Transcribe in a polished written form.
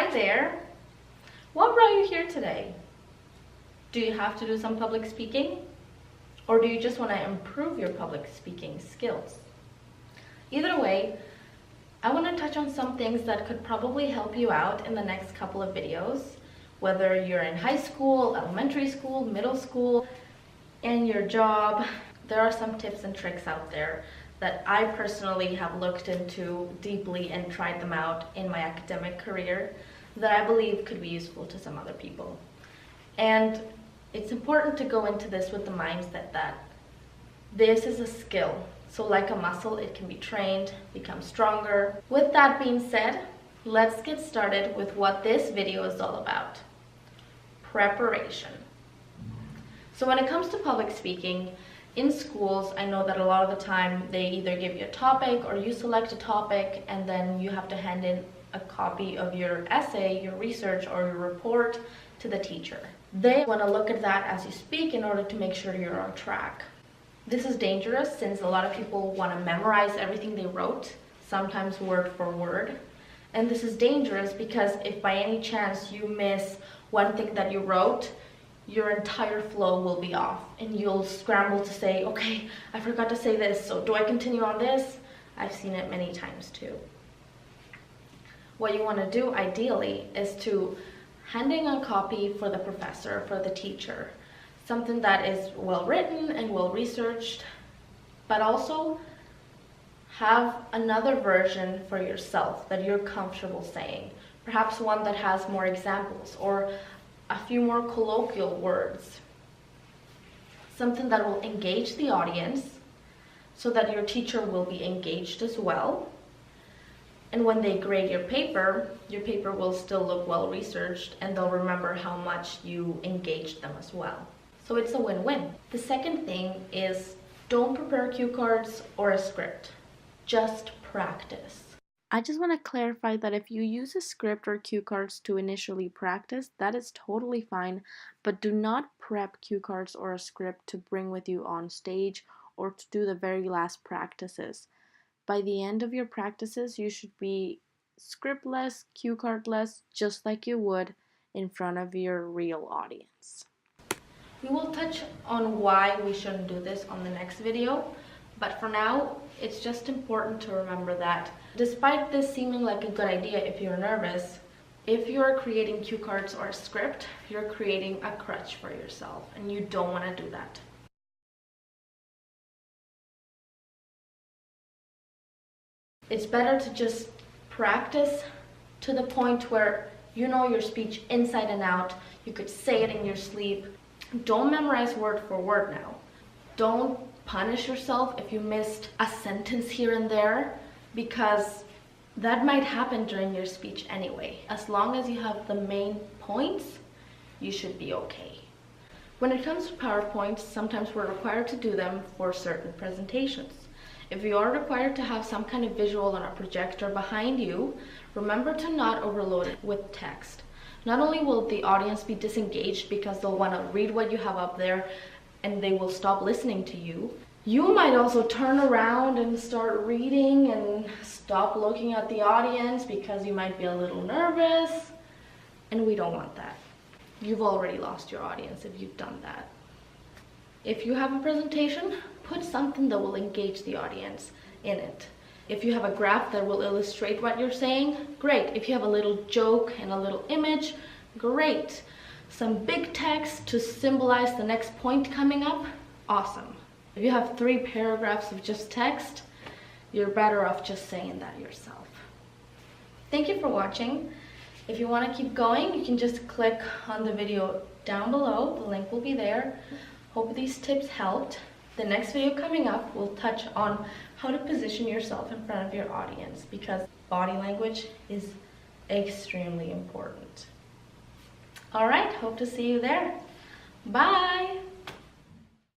Hi there! What brought you here today? Do you have to do some public speaking? Or do you just want to improve your public speaking skills? Either way, I want to touch on some things that could probably help you out in the next couple of videos, whether you're in high school, elementary school, middle school, and your job. There are some tips and tricks out there that I personally have looked into deeply and tried them out in my academic career that I believe could be useful to some other people. And it's important to go into this with the mindset that this is a skill. So like a muscle, it can be trained, become stronger. With that being said, let's get started with what this video is all about. Preparation. So when it comes to public speaking, in schools, I know that a lot of the time they either give you a topic or you select a topic and then you have to hand in a copy of your essay, your research, or your report to the teacher. They want to look at that as you speak in order to make sure you're on track. This is dangerous since a lot of people want to memorize everything they wrote, sometimes word for word. And this is dangerous because if by any chance you miss one thing that you wrote, your entire flow will be off and you'll scramble to say, okay, I forgot to say this, so do I continue on this? I've seen it many times too. What you want to do ideally is to handing a copy for the professor, for the teacher, something that is well written and well researched, but also have another version for yourself that you're comfortable saying, perhaps one that has more examples or a few more colloquial words, something that will engage the audience so that your teacher will be engaged as well. And when they grade your paper will still look well researched and they'll remember how much you engaged them as well. So it's a win-win. The second thing is don't prepare cue cards or a script, just practice. I just want to clarify that if you use a script or cue cards to initially practice, that is totally fine, but do not prep cue cards or a script to bring with you on stage or to do the very last practices. By the end of your practices, you should be scriptless, cue cardless, just like you would in front of your real audience. We will touch on why we shouldn't do this on the next video, but for now, it's just important to remember that despite this seeming like a good idea if you're nervous, if you're creating cue cards or a script, you're creating a crutch for yourself, and you don't want to do that. It's better to just practice to the point where you know your speech inside and out. You could say it in your sleep. Don't memorize word for word now. Don't punish yourself if you missed a sentence here and there, because that might happen during your speech anyway. As long as you have the main points, you should be okay. When it comes to PowerPoints, sometimes we're required to do them for certain presentations. If you are required to have some kind of visual on a projector behind you, remember to not overload it with text. Not only will the audience be disengaged because they'll want to read what you have up there and they will stop listening to you, you might also turn around and start reading and stop looking at the audience because you might be a little nervous, and we don't want that. You've already lost your audience if you've done that. If you have a presentation, put something that will engage the audience in it. If you have a graph that will illustrate what you're saying, great. If you have a little joke and a little image, great. Some big text to symbolize the next point coming up, awesome. If you have 3 paragraphs of just text, you're better off just saying that yourself. Thank you for watching. If you want to keep going, you can just click on the video down below. The link will be there. Hope these tips helped. The next video coming up will touch on how to position yourself in front of your audience, because body language is extremely important. All right, hope to see you there. Bye.